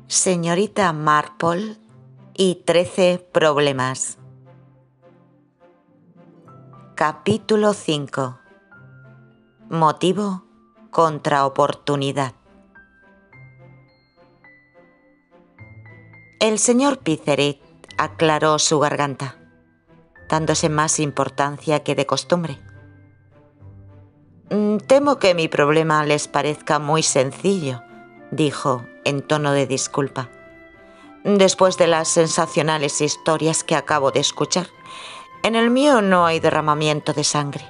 Señorita Marple y 13 problemas. Capítulo 5. Motivo contra oportunidad. El señor Pizzerit aclaró su garganta, dándose más importancia que de costumbre. «Temo que mi problema les parezca muy sencillo», dijo en tono de disculpa. «Después de las sensacionales historias que acabo de escuchar, en el mío no hay derramamiento de sangre,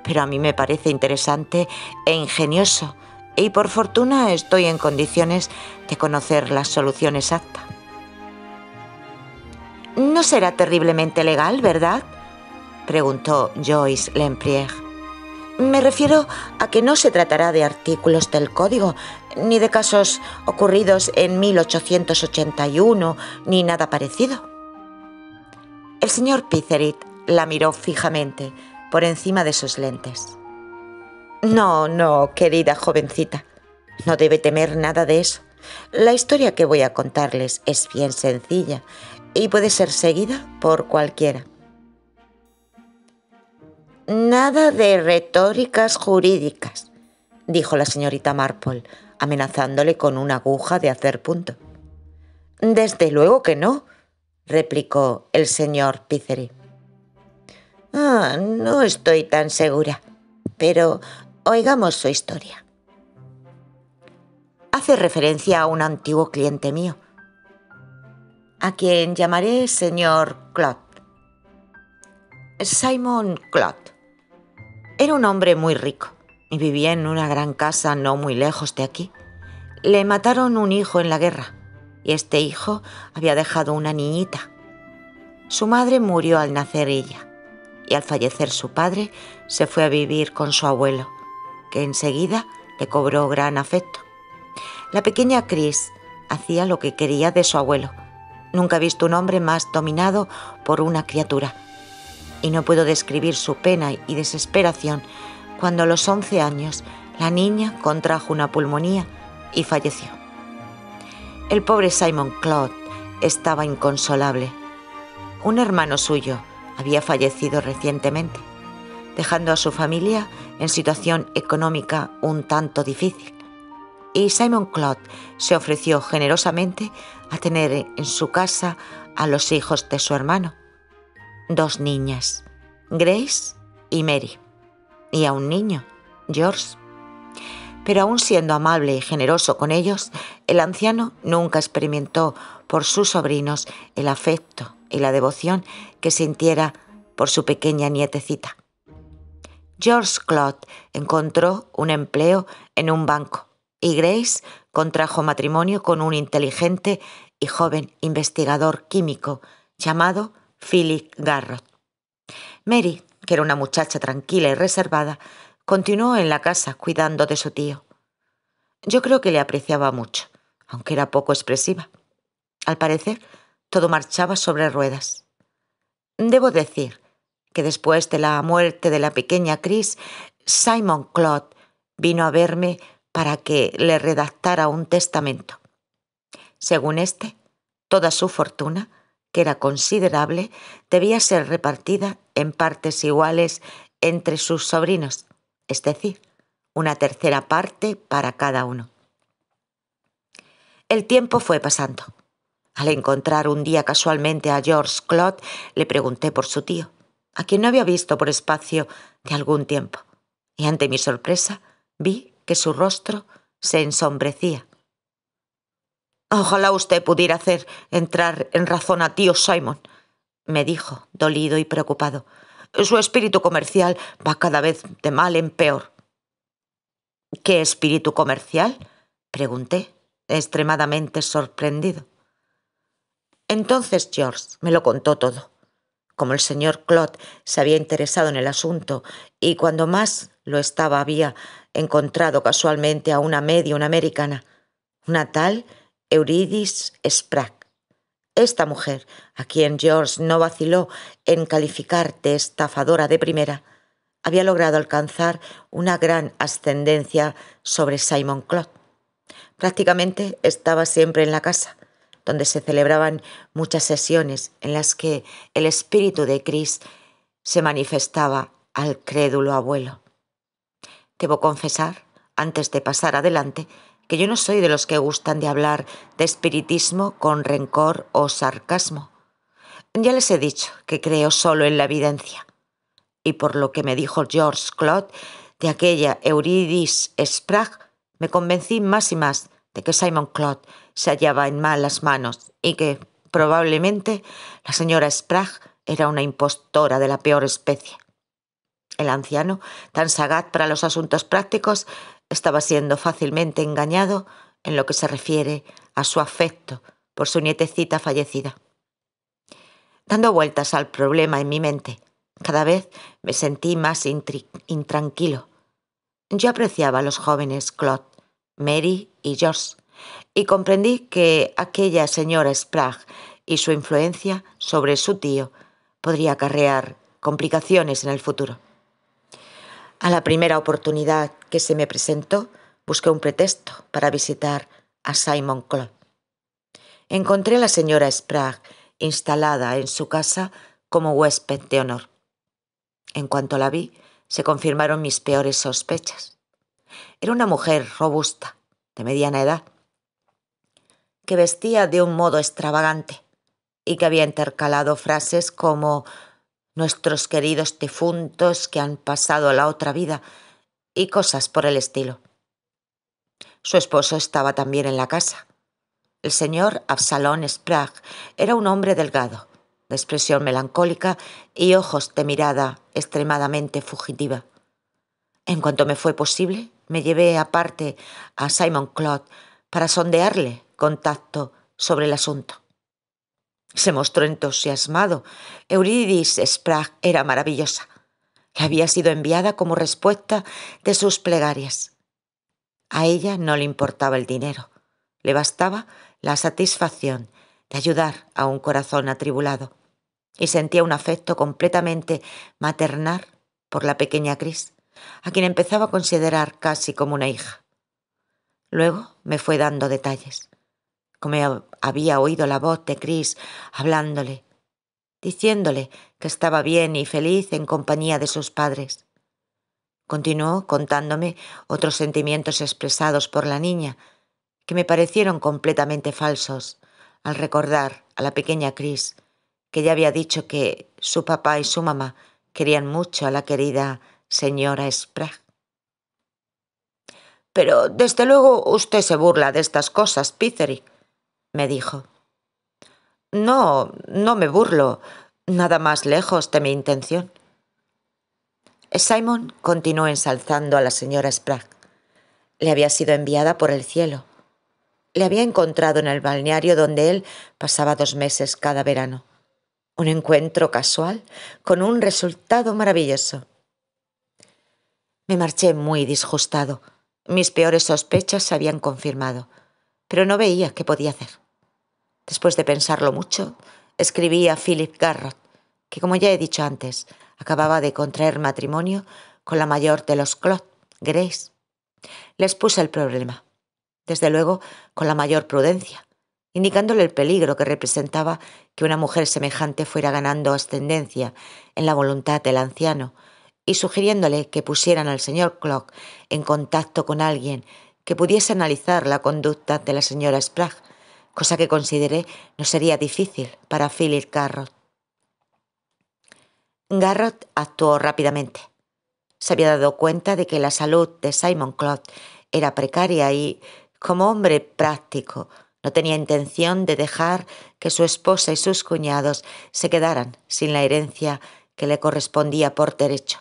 pero a mí me parece interesante e ingenioso y por fortuna estoy en condiciones de conocer la solución exacta». «No será terriblemente legal, ¿verdad?», preguntó Joyce Lempriere. «Me refiero a que no se tratará de artículos del código, ni de casos ocurridos en 1881, ni nada parecido». El señor Pizzerit la miró fijamente por encima de sus lentes. No, querida jovencita, no debe temer nada de eso. La historia que voy a contarles es bien sencilla y puede ser seguida por cualquiera. «Nada de retóricas jurídicas», dijo la señorita Marple, amenazándole con una aguja de hacer punto. «Desde luego que no», replicó el señor Pizzerit. «No estoy tan segura, pero oigamos su historia». «Hace referencia a un antiguo cliente mío, a quien llamaré señor Claude. Simon Claude. Era un hombre muy rico y vivía en una gran casa no muy lejos de aquí. Le mataron un hijo en la guerra y este hijo había dejado una niñita. Su madre murió al nacer ella y al fallecer su padre se fue a vivir con su abuelo, que enseguida le cobró gran afecto. La pequeña Chris hacía lo que quería de su abuelo. Nunca he visto un hombre más dominado por una criatura. Y no puedo describir su pena y desesperación cuando a los 11 años la niña contrajo una pulmonía y falleció. El pobre Simon Claude estaba inconsolable. Un hermano suyo había fallecido recientemente, dejando a su familia en situación económica un tanto difícil. Y Simon Claude se ofreció generosamente a tener en su casa a los hijos de su hermano, 2 niñas, Grace y Mary, y a un niño, George. Pero aun siendo amable y generoso con ellos, el anciano nunca experimentó por sus sobrinos el afecto y la devoción que sintiera por su pequeña nietecita. George Claude encontró un empleo en un banco y Grace contrajo matrimonio con un inteligente y joven investigador químico llamado Philip Garrott. Mary, que era una muchacha tranquila y reservada, continuó en la casa cuidando de su tío. Yo creo que le apreciaba mucho, aunque era poco expresiva. Al parecer, todo marchaba sobre ruedas. Debo decir que después de la muerte de la pequeña Chris, Simon Claude vino a verme para que le redactara un testamento. Según este, toda su fortuna, que era considerable, debía ser repartida en partes iguales entre sus sobrinos, es decir, una tercera parte para cada uno. El tiempo fue pasando. Al encontrar un día casualmente a George Claude, le pregunté por su tío, a quien no había visto por espacio de algún tiempo, y ante mi sorpresa vi que su rostro se ensombrecía. «Ojalá usted pudiera hacer entrar en razón a tío Simon», me dijo, dolido y preocupado. «Su espíritu comercial va cada vez de mal en peor». «¿Qué espíritu comercial?», pregunté, extremadamente sorprendido. Entonces George me lo contó todo. Como el señor Claude se había interesado en el asunto y cuando más lo estaba había encontrado casualmente a una medium americana, una tal Eurydice Sprague. Esta mujer, a quien George no vaciló en calificar de estafadora de primera, había logrado alcanzar una gran ascendencia sobre Simon Claude. Prácticamente estaba siempre en la casa, donde se celebraban muchas sesiones en las que el espíritu de Chris se manifestaba al crédulo abuelo. Debo confesar, antes de pasar adelante, que yo no soy de los que gustan de hablar de espiritismo con rencor o sarcasmo. Ya les he dicho que creo solo en la evidencia. Y por lo que me dijo George Claude de aquella Eurydice Sprague, me convencí más y más de que Simon Claude se hallaba en malas manos y que, probablemente, la señora Sprague era una impostora de la peor especie. El anciano, tan sagaz para los asuntos prácticos, estaba siendo fácilmente engañado en lo que se refiere a su afecto por su nietecita fallecida. Dando vueltas al problema en mi mente, cada vez me sentí más intranquilo. Yo apreciaba a los jóvenes Claude, Mary y George, y comprendí que aquella señora Sprague y su influencia sobre su tío podría acarrear complicaciones en el futuro. A la primera oportunidad que se me presentó, busqué un pretexto para visitar a Simon Claude. Encontré a la señora Sprague instalada en su casa como huésped de honor. En cuanto la vi, se confirmaron mis peores sospechas. Era una mujer robusta, de mediana edad, que vestía de un modo extravagante y que había intercalado frases como «nuestros queridos difuntos que han pasado a la otra vida» y cosas por el estilo. Su esposo estaba también en la casa. El señor Absalom Sprague era un hombre delgado, de expresión melancólica y ojos de mirada extremadamente fugitiva. En cuanto me fue posible, me llevé aparte a Simon Claude para sondearle con tacto sobre el asunto. Se mostró entusiasmado. Eurydice Sprague era maravillosa. Le había sido enviada como respuesta de sus plegarias. A ella no le importaba el dinero. Le bastaba la satisfacción de ayudar a un corazón atribulado. Y sentía un afecto completamente maternal por la pequeña Chris, a quien empezaba a considerar casi como una hija. Luego me fue dando detalles. Como había oído la voz de Chris hablándole, diciéndole que estaba bien y feliz en compañía de sus padres. Continuó contándome otros sentimientos expresados por la niña, que me parecieron completamente falsos al recordar a la pequeña Chris, que ya había dicho que su papá y su mamá querían mucho a la querida señora Sprague. «Pero desde luego usted se burla de estas cosas, Pitherick», me dijo. «No, no me burlo, nada más lejos de mi intención». Simon continuó ensalzando a la señora Sprague. Le había sido enviada por el cielo. Le había encontrado en el balneario donde él pasaba 2 meses cada verano. Un encuentro casual con un resultado maravilloso. Me marché muy disgustado. Mis peores sospechas se habían confirmado, pero no veía qué podía hacer. Después de pensarlo mucho, escribí a Philip Garrott, que, como ya he dicho antes, acababa de contraer matrimonio con la mayor de los Claude, Grace. Les puse el problema, desde luego con la mayor prudencia, indicándole el peligro que representaba que una mujer semejante fuera ganando ascendencia en la voluntad del anciano y sugiriéndole que pusieran al señor Claude en contacto con alguien que pudiese analizar la conducta de la señora Sprague, cosa que consideré no sería difícil para Philip Garrott. Garrott actuó rápidamente. Se había dado cuenta de que la salud de Simon Claude era precaria y, como hombre práctico, no tenía intención de dejar que su esposa y sus cuñados se quedaran sin la herencia que le correspondía por derecho.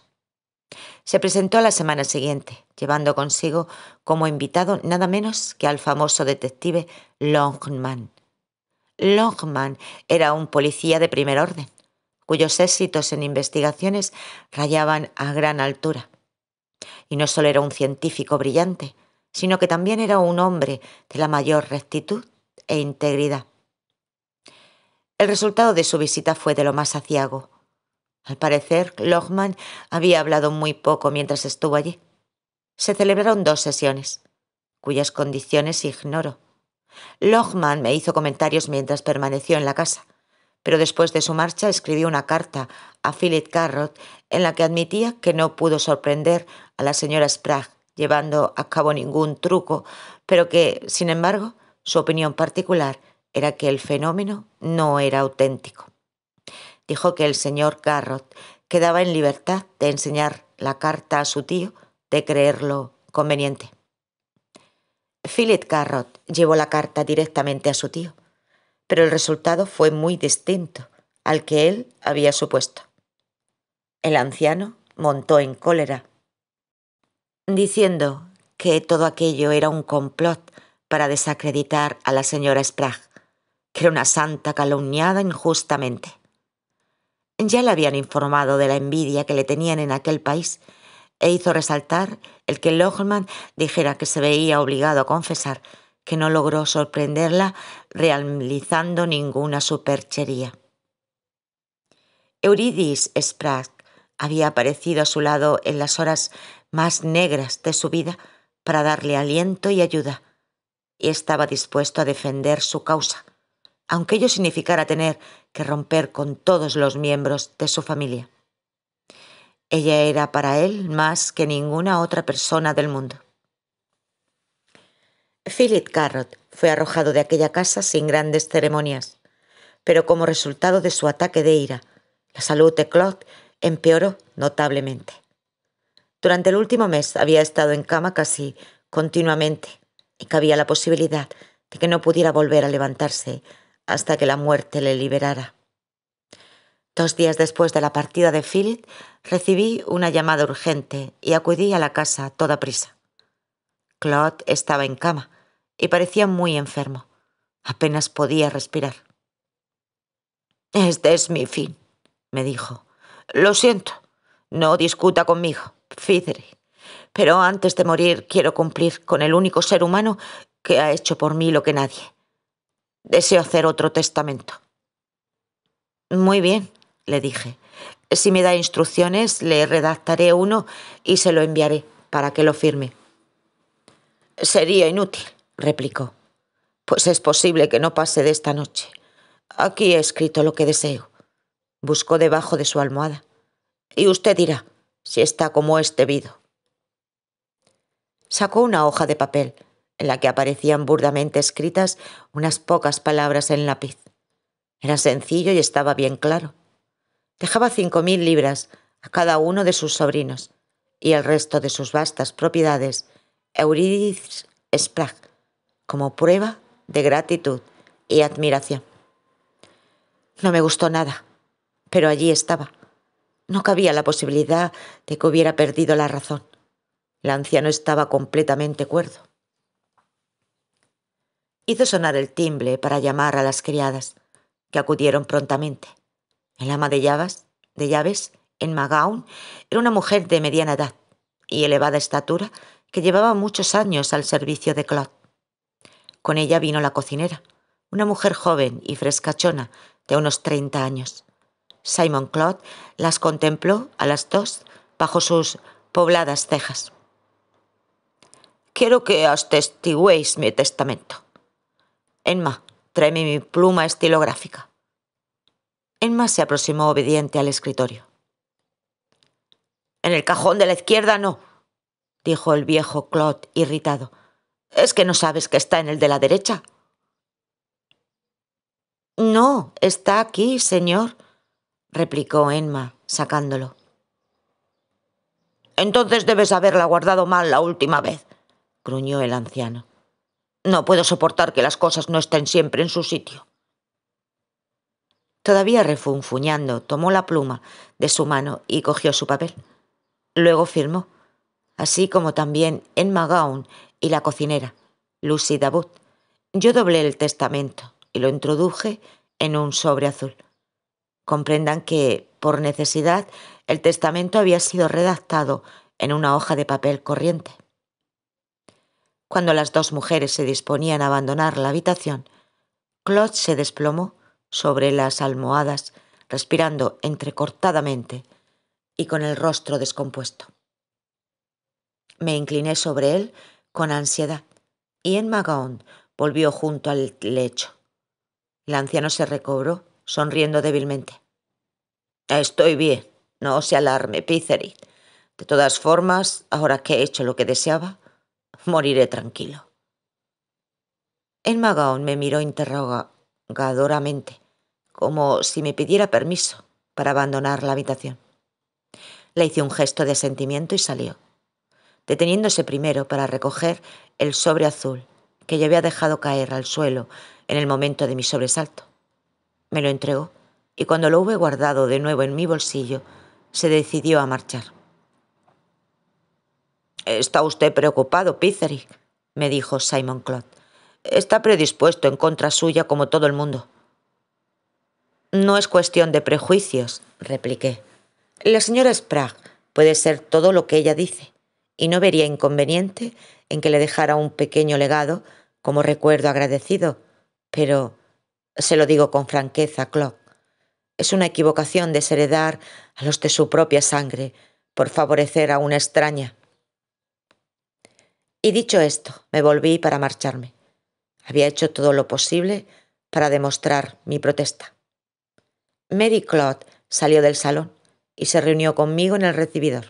Se presentó a la semana siguiente, llevando consigo como invitado nada menos que al famoso detective Longman. Longman era un policía de primer orden, cuyos éxitos en investigaciones rayaban a gran altura. Y no solo era un científico brillante, sino que también era un hombre de la mayor rectitud e integridad. El resultado de su visita fue de lo más aciago. Al parecer, Longman había hablado muy poco mientras estuvo allí. Se celebraron 2 sesiones. cuyas condiciones ignoro. Lohmann me hizo comentarios mientras permaneció en la casa, pero después de su marcha escribió una carta a Philip Carrot en la que admitía que no pudo sorprender a la señora Sprague llevando a cabo ningún truco, pero que, sin embargo, su opinión particular era que el fenómeno no era auténtico. Dijo que el señor Carrot quedaba en libertad de enseñar la carta a su tío, de creerlo conveniente. Philip Carrot llevó la carta directamente a su tío, pero el resultado fue muy distinto al que él había supuesto. El anciano montó en cólera, diciendo que todo aquello era un complot para desacreditar a la señora Sprague, que era una santa calumniada injustamente. Ya le habían informado de la envidia que le tenían en aquel país e hizo resaltar el que Lohmann dijera que se veía obligado a confesar que no logró sorprenderla realizando ninguna superchería. Eurydice Sprague había aparecido a su lado en las horas más negras de su vida para darle aliento y ayuda, y estaba dispuesto a defender su causa, aunque ello significara tener que romper con todos los miembros de su familia. Ella era para él más que ninguna otra persona del mundo. Philip Carrot fue arrojado de aquella casa sin grandes ceremonias, pero como resultado de su ataque de ira, la salud de Claude empeoró notablemente. Durante el último mes había estado en cama casi continuamente y cabía la posibilidad de que no pudiera volver a levantarse hasta que la muerte le liberara. 2 días después de la partida de Philip, recibí una llamada urgente y acudí a la casa a toda prisa. Claude estaba en cama y parecía muy enfermo. Apenas podía respirar. «Este es mi fin», me dijo. «Lo siento. No discuta conmigo, Fitzroy. Pero antes de morir quiero cumplir con el único ser humano que ha hecho por mí lo que nadie. Deseo hacer otro testamento». «Muy bien», le dije. «Si me da instrucciones, le redactaré uno y se lo enviaré para que lo firme». «Sería inútil», replicó. «Pues es posible que no pase de esta noche. Aquí he escrito lo que deseo». Buscó debajo de su almohada. «Y usted dirá si está como es debido». Sacó una hoja de papel en la que aparecían burdamente escritas unas pocas palabras en lápiz. Era sencillo y estaba bien claro. Dejaba 5.000 libras a cada uno de sus sobrinos y el resto de sus vastas propiedades a Eurydice Sprague como prueba de gratitud y admiración. No me gustó nada, pero allí estaba. No cabía la posibilidad de que hubiera perdido la razón. El anciano estaba completamente cuerdo. Hizo sonar el timbre para llamar a las criadas, que acudieron prontamente. El ama de llaves, Emma Gowan, era una mujer de mediana edad y elevada estatura que llevaba muchos años al servicio de Claude. Con ella vino la cocinera, una mujer joven y frescachona de unos 30 años. Simon Claude las contempló a las dos bajo sus pobladas cejas. «Quiero que atestiguéis mi testamento. Emma, tráeme mi pluma estilográfica». Emma se aproximó obediente al escritorio. «En el cajón de la izquierda no», dijo el viejo Claude irritado. «¿Es que no sabes que está en el de la derecha?» «No, está aquí, señor», replicó Emma, sacándolo. «Entonces debes haberla guardado mal la última vez», gruñó el anciano. «No puedo soportar que las cosas no estén siempre en su sitio». Todavía refunfuñando, tomó la pluma de su mano y cogió su papel. Luego firmó, así como también Emma Gowan y la cocinera, Lucy Dabut. Yo doblé el testamento y lo introduje en un sobre azul. Comprendan que, por necesidad, el testamento había sido redactado en una hoja de papel corriente. Cuando las dos mujeres se disponían a abandonar la habitación, Claude se desplomó sobre las almohadas, respirando entrecortadamente y con el rostro descompuesto. Me incliné sobre él con ansiedad Ian McGowan volvió junto al lecho. El anciano se recobró, sonriendo débilmente. Estoy bien, no se alarme, Pitherick. De todas formas, ahora que he hecho lo que deseaba, moriré tranquilo. Ian McGowan me miró interrogadoramente, como si me pidiera permiso para abandonar la habitación. Le hice un gesto de asentimiento y salió, deteniéndose primero para recoger el sobre azul que yo había dejado caer al suelo en el momento de mi sobresalto. Me lo entregó y cuando lo hube guardado de nuevo en mi bolsillo, se decidió a marchar. «Está usted preocupado, Pitherick», me dijo Simon Clodd. «Está predispuesto en contra suya como todo el mundo». «No es cuestión de prejuicios», repliqué. «La señora Sprague puede ser todo lo que ella dice, y no vería inconveniente en que le dejara un pequeño legado como recuerdo agradecido, pero se lo digo con franqueza, Clodd, es una equivocación desheredar a los de su propia sangre por favorecer a una extraña». Y dicho esto, me volví para marcharme. Había hecho todo lo posible para demostrar mi protesta. Mary Clodd salió del salón y se reunió conmigo en el recibidor.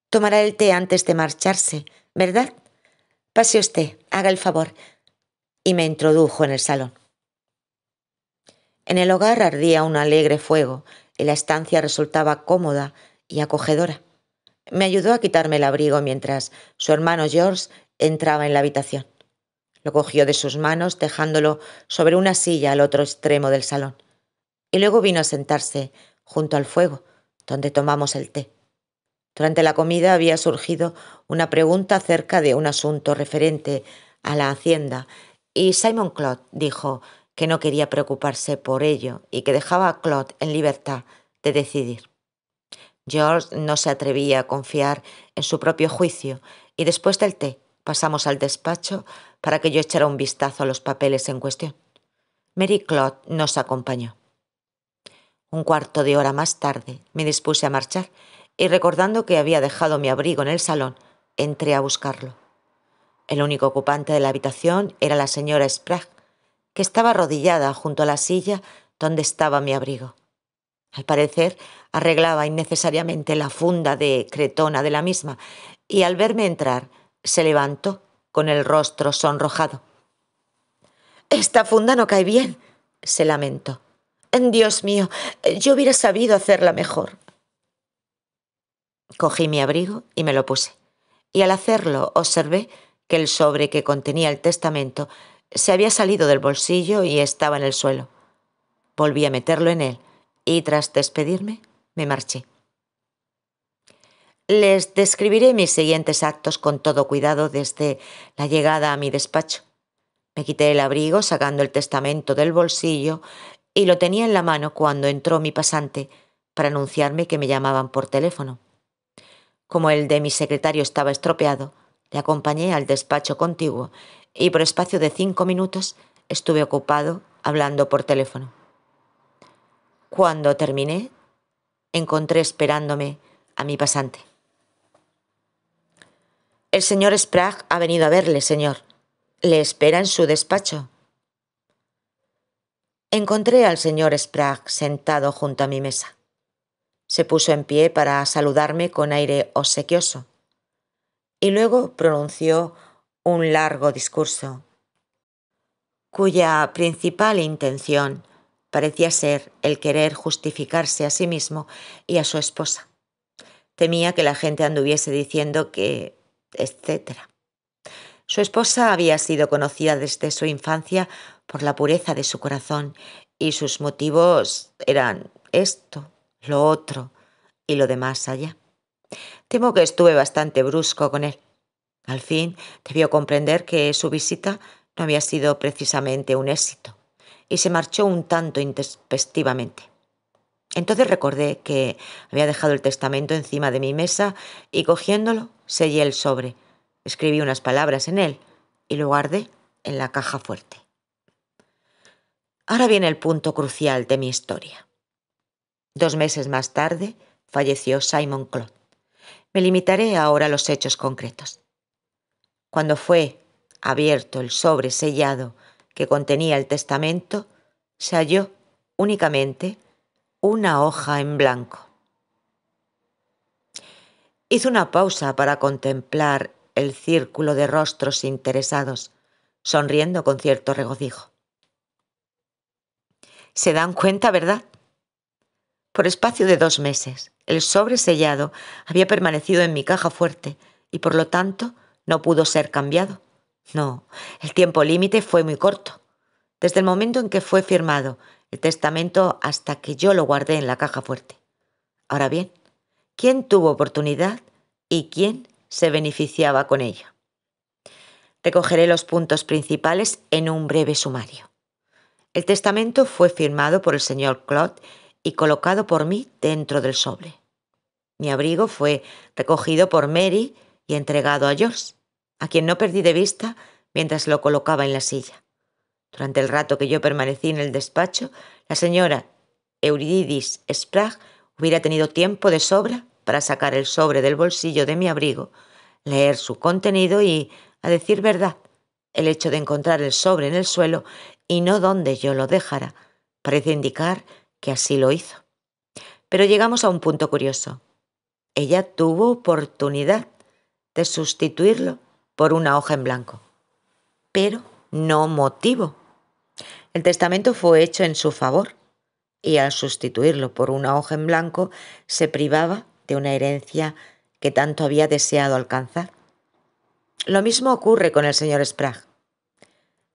«Tomará el té antes de marcharse, ¿verdad? Pase usted, haga el favor». Y me introdujo en el salón. En el hogar ardía un alegre fuego y la estancia resultaba cómoda y acogedora. Me ayudó a quitarme el abrigo mientras su hermano George entraba en la habitación. Lo cogió de sus manos dejándolo sobre una silla al otro extremo del salón. Y luego vino a sentarse junto al fuego, donde tomamos el té. Durante la comida había surgido una pregunta acerca de un asunto referente a la hacienda y Simon Clodd dijo que no quería preocuparse por ello y que dejaba a Clodd en libertad de decidir. George no se atrevía a confiar en su propio juicio y después del té pasamos al despacho para que yo echara un vistazo a los papeles en cuestión. Mary Clodd nos acompañó. Un cuarto de hora más tarde me dispuse a marchar y recordando que había dejado mi abrigo en el salón, entré a buscarlo. El único ocupante de la habitación era la señora Sprague, que estaba arrodillada junto a la silla donde estaba mi abrigo. Al parecer, arreglaba innecesariamente la funda de cretona de la misma y al verme entrar, se levantó con el rostro sonrojado. «Esta funda no cae bien», se lamentó. «Dios mío, yo hubiera sabido hacerla mejor». Cogí mi abrigo y me lo puse, y al hacerlo observé que el sobre que contenía el testamento se había salido del bolsillo y estaba en el suelo. Volví a meterlo en él y tras despedirme me marché. Les describiré mis siguientes actos con todo cuidado desde la llegada a mi despacho. Me quité el abrigo sacando el testamento del bolsillo y lo tenía en la mano cuando entró mi pasante para anunciarme que me llamaban por teléfono. Como el de mi secretario estaba estropeado, le acompañé al despacho contiguo y por espacio de 5 minutos estuve ocupado hablando por teléfono. Cuando terminé, encontré esperándome a mi pasante. «El señor Sprague ha venido a verle, señor. Le espera en su despacho». Encontré al señor Sprague sentado junto a mi mesa. Se puso en pie para saludarme con aire obsequioso y luego pronunció un largo discurso, cuya principal intención parecía ser el querer justificarse a sí mismo y a su esposa. Temía que la gente anduviese diciendo que, etcétera. Su esposa había sido conocida desde su infancia por la pureza de su corazón y sus motivos eran esto, lo otro y lo de más allá. Temo que estuve bastante brusco con él. Al fin debió comprender que su visita no había sido precisamente un éxito y se marchó un tanto intempestivamente. Entonces recordé que había dejado el testamento encima de mi mesa y cogiéndolo sellé el sobre, escribí unas palabras en él y lo guardé en la caja fuerte. Ahora viene el punto crucial de mi historia. 2 meses más tarde falleció Simon Clodd. Me limitaré ahora a los hechos concretos. Cuando fue abierto el sobre sellado que contenía el testamento, se halló únicamente una hoja en blanco. Hizo una pausa para contemplar el círculo de rostros interesados, sonriendo con cierto regocijo. ¿Se dan cuenta, verdad? Por espacio de 2 meses, el sobre sellado había permanecido en mi caja fuerte y, por lo tanto, no pudo ser cambiado. No, el tiempo límite fue muy corto. Desde el momento en que fue firmado el testamento hasta que yo lo guardé en la caja fuerte. Ahora bien, ¿quién tuvo oportunidad y quién se beneficiaba con ello? Recogeré los puntos principales en un breve sumario. El testamento fue firmado por el señor Claude y colocado por mí dentro del sobre. Mi abrigo fue recogido por Mary y entregado a George, a quien no perdí de vista mientras lo colocaba en la silla. Durante el rato que yo permanecí en el despacho, la señora Eurydice Spragg hubiera tenido tiempo de sobra para sacar el sobre del bolsillo de mi abrigo, leer su contenido y, a decir verdad, el hecho de encontrar el sobre en el suelo y no donde yo lo dejara, parece indicar que así lo hizo. Pero llegamos a un punto curioso. Ella tuvo oportunidad de sustituirlo por una hoja en blanco, pero no motivo. El testamento fue hecho en su favor y al sustituirlo por una hoja en blanco se privaba de una herencia que tanto había deseado alcanzar. Lo mismo ocurre con el señor Spragg.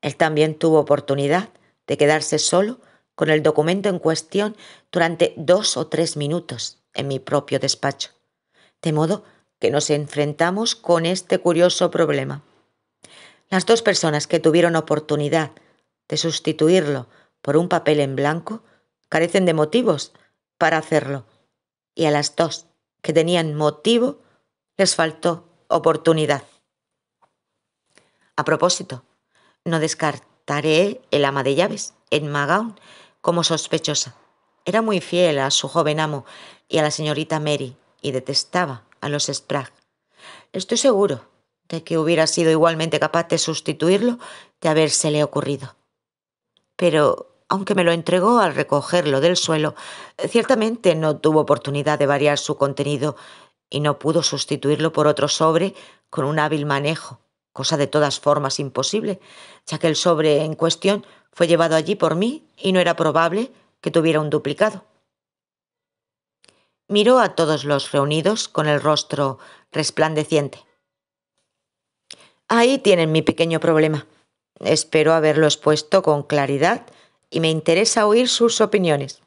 Él también tuvo oportunidad de quedarse solo con el documento en cuestión durante 2 o 3 minutos en mi propio despacho, de modo que nos enfrentamos con este curioso problema. Las 2 personas que tuvieron oportunidad de sustituirlo por un papel en blanco carecen de motivos para hacerlo, y a las 2 que tenían motivo les faltó oportunidad. A propósito, no descartaré el ama de llaves, Emma Gowan, como sospechosa. Era muy fiel a su joven amo y a la señorita Mary y detestaba a los Spragg. Estoy seguro de que hubiera sido igualmente capaz de sustituirlo de habérsele ocurrido. Pero, aunque me lo entregó al recogerlo del suelo, ciertamente no tuvo oportunidad de variar su contenido y no pudo sustituirlo por otro sobre con un hábil manejo, cosa de todas formas imposible, ya que el sobre en cuestión fue llevado allí por mí y no era probable que tuviera un duplicado. Miró a todos los reunidos con el rostro resplandeciente. Ahí tienen mi pequeño problema. Espero haberlo expuesto con claridad y me interesa oír sus opiniones.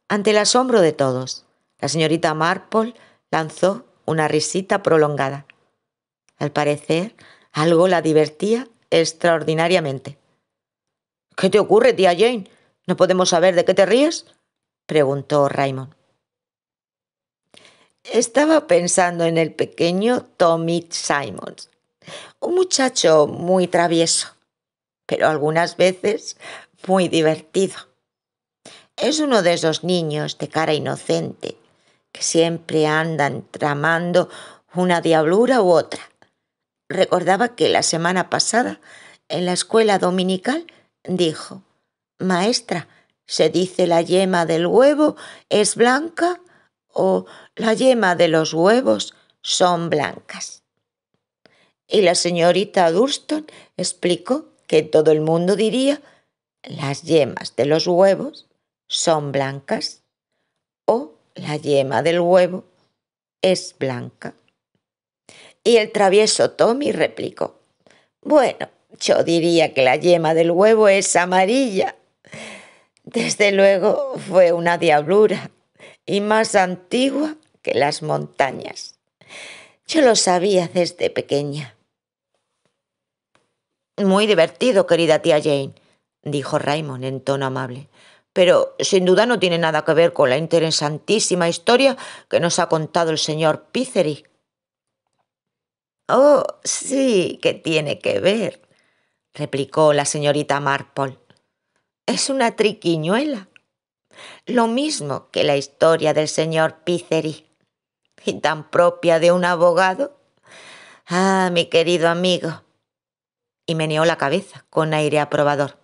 Ante el asombro de todos, la señorita Marple lanzó una risita prolongada. Al parecer, algo la divertía extraordinariamente. —¿Qué te ocurre, tía Jane? ¿No podemos saber de qué te ríes? —preguntó Raymond. Estaba pensando en el pequeño Tommy Simons, un muchacho muy travieso, pero algunas veces muy divertido. Es uno de esos niños de cara inocente que siempre andan tramando una diablura u otra. Recordaba que la semana pasada, en la escuela dominical, dijo: «Maestra, ¿se dice la yema del huevo es blanca o la yema de los huevos son blancas?» Y la señorita Durston explicó que todo el mundo diría: «Las yemas de los huevos son blancas» o «La yema del huevo es blanca». Y el travieso Tommy replicó: «Bueno, yo diría que la yema del huevo es amarilla». Desde luego fue una diablura y más antigua que las montañas. Yo lo sabía desde pequeña. «Muy divertido, querida tía Jane», dijo Raymond en tono amable, «pero sin duda no tiene nada que ver con la interesantísima historia que nos ha contado el señor Pitherick». «Oh, sí que tiene que ver», replicó la señorita Marple. «Es una triquiñuela, lo mismo que la historia del señor Pitherick. y tan propia de un abogado. Ah, mi querido amigo. Y meneó la cabeza con aire aprobador.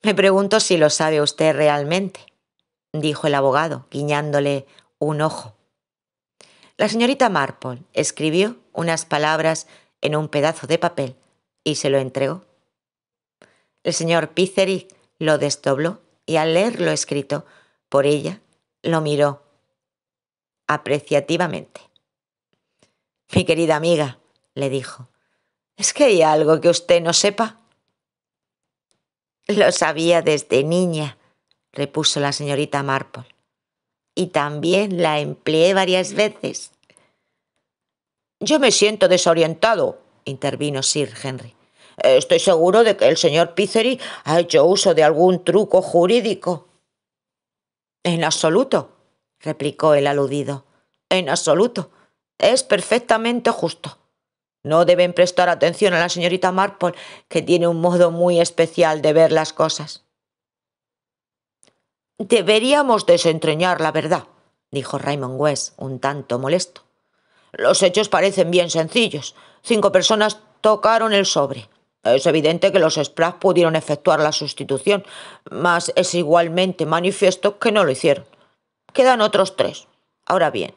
Me pregunto si lo sabe usted realmente, dijo el abogado, guiñándole un ojo. La señorita Marple escribió unas palabras en un pedazo de papel y se lo entregó. El señor Pitherick lo desdobló y al leer lo escrito por ella, lo miró apreciativamente. Mi querida amiga, le dijo, ¿es que hay algo que usted no sepa? Lo sabía desde niña, repuso la señorita Marple, y también la empleé varias veces. Yo me siento desorientado, intervino Sir Henry. Estoy seguro de que el señor Pitherick ha hecho uso de algún truco jurídico. En absoluto, replicó el aludido. En absoluto. Es perfectamente justo. No deben prestar atención a la señorita Marple, que tiene un modo muy especial de ver las cosas. Deberíamos desentrañar la verdad, dijo Raymond West, un tanto molesto. Los hechos parecen bien sencillos. 5 personas tocaron el sobre. Es evidente que los Sprague pudieron efectuar la sustitución, mas es igualmente manifiesto que no lo hicieron. Quedan otros 3. Ahora bien,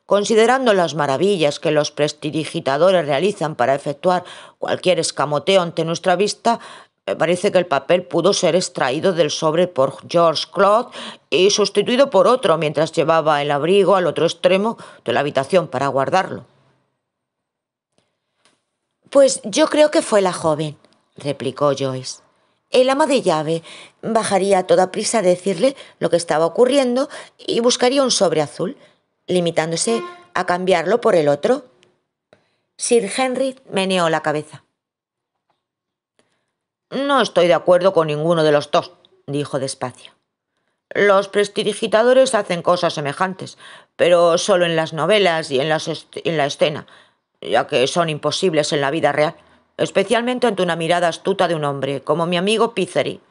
considerando las maravillas que los prestidigitadores realizan para efectuar cualquier escamoteo ante nuestra vista, me parece que el papel pudo ser extraído del sobre por George Cloud y sustituido por otro mientras llevaba el abrigo al otro extremo de la habitación para guardarlo. Pues yo creo que fue la joven, replicó Joyce. El ama de llave bajaría a toda prisa a decirle lo que estaba ocurriendo y buscaría un sobre azul, limitándose a cambiarlo por el otro. Sir Henry meneó la cabeza. No estoy de acuerdo con ninguno de los dos, dijo despacio. Los prestidigitadores hacen cosas semejantes, pero solo en las novelas y en la escena, ya que son imposibles en la vida real, especialmente ante una mirada astuta de un hombre, como mi amigo Pitherick.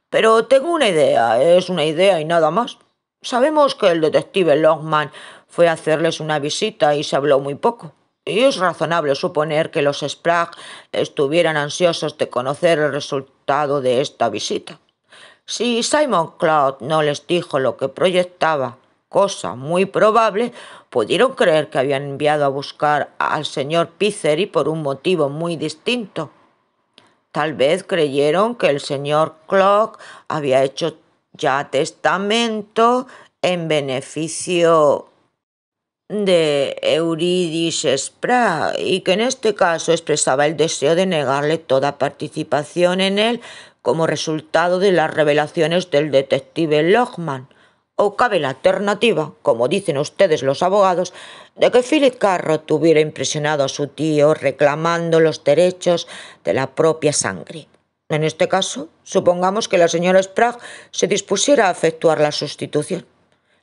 Pero tengo una idea, es una idea y nada más. Sabemos que el detective Longman fue a hacerles una visita y se habló muy poco. Y es razonable suponer que los Sprague estuvieran ansiosos de conocer el resultado de esta visita. Si Simon Cloud no les dijo lo que proyectaba, cosa muy probable, pudieron creer que habían enviado a buscar al señor Pitherick por un motivo muy distinto. Tal vez creyeron que el señor Clock había hecho ya testamento en beneficio de Eurydice Sprague y que en este caso expresaba el deseo de negarle toda participación en él como resultado de las revelaciones del detective Longman. O cabe la alternativa, como dicen ustedes los abogados, de que Philip Carrot hubiera impresionado a su tío reclamando los derechos de la propia sangre. En este caso, supongamos que la señora Sprague se dispusiera a efectuar la sustitución.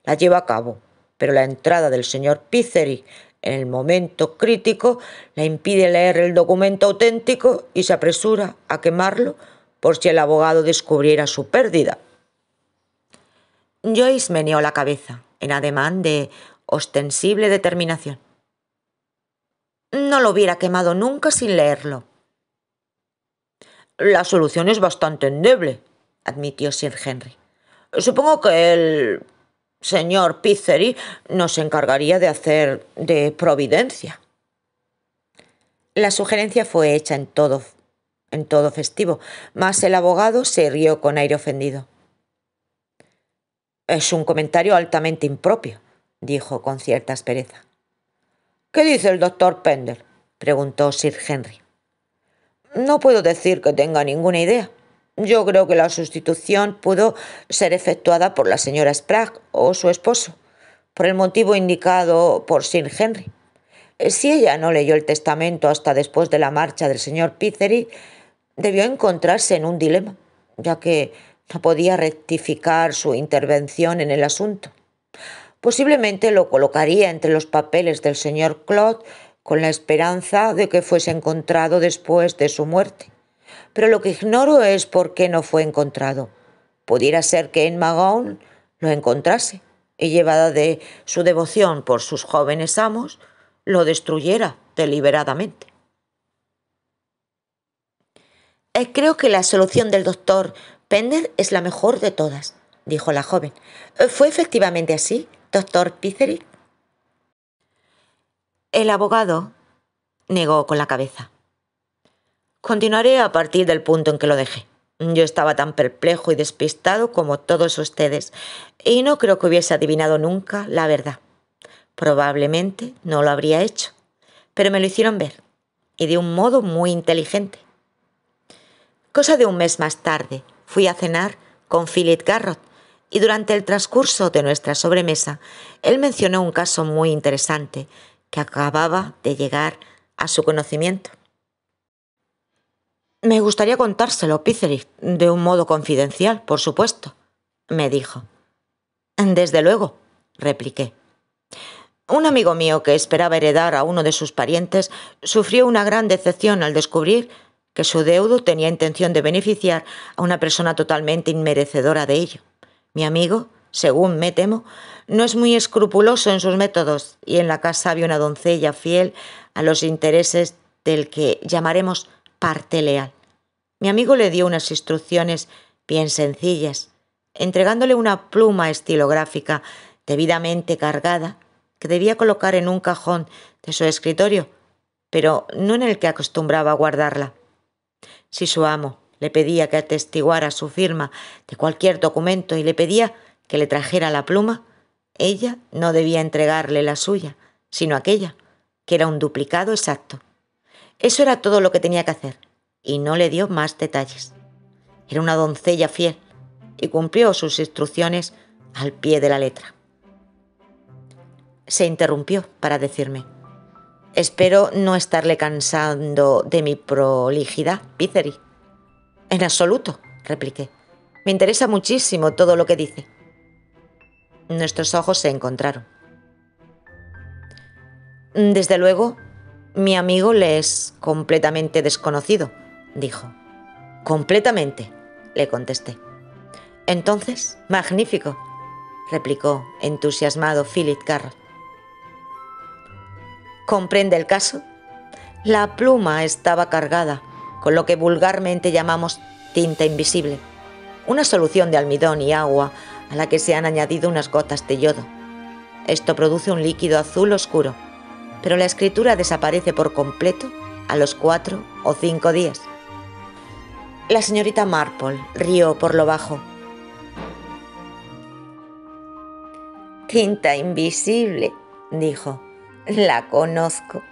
La lleva a cabo, pero la entrada del señor Pitherick en el momento crítico le impide leer el documento auténtico y se apresura a quemarlo por si el abogado descubriera su pérdida. Joyce meneó la cabeza, en ademán de ostensible determinación. No lo hubiera quemado nunca sin leerlo. La solución es bastante endeble, admitió Sir Henry. Supongo que el señor Pitherick nos encargaría de hacer de providencia. La sugerencia fue hecha en todo festivo, mas el abogado se rió con aire ofendido. Es un comentario altamente impropio, dijo con cierta aspereza. ¿Qué dice el doctor Pender?, preguntó Sir Henry. No puedo decir que tenga ninguna idea. Yo creo que la sustitución pudo ser efectuada por la señora Sprague o su esposo, por el motivo indicado por Sir Henry. Si ella no leyó el testamento hasta después de la marcha del señor Pitherick, debió encontrarse en un dilema, ya que no podía rectificar su intervención en el asunto. Posiblemente lo colocaría entre los papeles del señor Cloud con la esperanza de que fuese encontrado después de su muerte. Pero lo que ignoro es por qué no fue encontrado. Pudiera ser que Emma Gowne lo encontrase y llevada de su devoción por sus jóvenes amos, lo destruyera deliberadamente. Creo que la solución del doctor Pender es la mejor de todas, dijo la joven. ¿Fue efectivamente así, doctor Pitherick? El abogado negó con la cabeza. Continuaré a partir del punto en que lo dejé. Yo estaba tan perplejo y despistado como todos ustedes, y no creo que hubiese adivinado nunca la verdad. Probablemente no lo habría hecho, pero me lo hicieron ver, y de un modo muy inteligente. Cosa de un mes más tarde, fui a cenar con Philip Garrott, y durante el transcurso de nuestra sobremesa, él mencionó un caso muy interesante que acababa de llegar a su conocimiento. Me gustaría contárselo, Pitherick, de un modo confidencial, por supuesto, me dijo. Desde luego, repliqué. Un amigo mío que esperaba heredar a uno de sus parientes sufrió una gran decepción al descubrir que su deudo tenía intención de beneficiar a una persona totalmente inmerecedora de ello. Mi amigo, según me temo, no es muy escrupuloso en sus métodos, y en la casa había una doncella fiel a los intereses del que llamaremos parte leal. Mi amigo le dio unas instrucciones bien sencillas, entregándole una pluma estilográfica debidamente cargada que debía colocar en un cajón de su escritorio, pero no en el que acostumbraba a guardarla. Si su amo le pedía que atestiguara su firma de cualquier documento y le pedía que le trajera la pluma, ella no debía entregarle la suya, sino aquella, que era un duplicado exacto. Eso era todo lo que tenía que hacer, y no le dio más detalles. Era una doncella fiel, y cumplió sus instrucciones al pie de la letra. Se interrumpió para decirme: «Espero no estarle cansando de mi prolijidad, Pitherick». «En absoluto», repliqué. «Me interesa muchísimo todo lo que dice». Nuestros ojos se encontraron. «Desde luego, mi amigo le es completamente desconocido», dijo. «Completamente», le contesté. «Entonces, magnífico», replicó entusiasmado Philip Garrott. ¿Comprende el caso? La pluma estaba cargada con lo que vulgarmente llamamos tinta invisible, una solución de almidón y agua a la que se han añadido unas gotas de yodo. Esto produce un líquido azul oscuro, pero la escritura desaparece por completo a los 4 o 5 días. La señorita Marple rió por lo bajo. «Tinta invisible», dijo. «La conozco.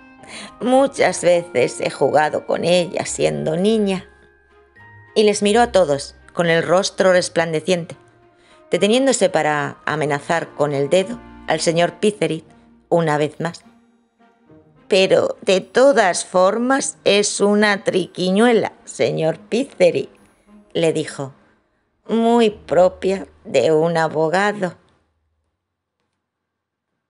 Muchas veces he jugado con ella siendo niña». Y les miró a todos con el rostro resplandeciente, deteniéndose para amenazar con el dedo al señor Pitherick una vez más. «Pero de todas formas es una triquiñuela, señor Pitherick», le dijo, «muy propia de un abogado».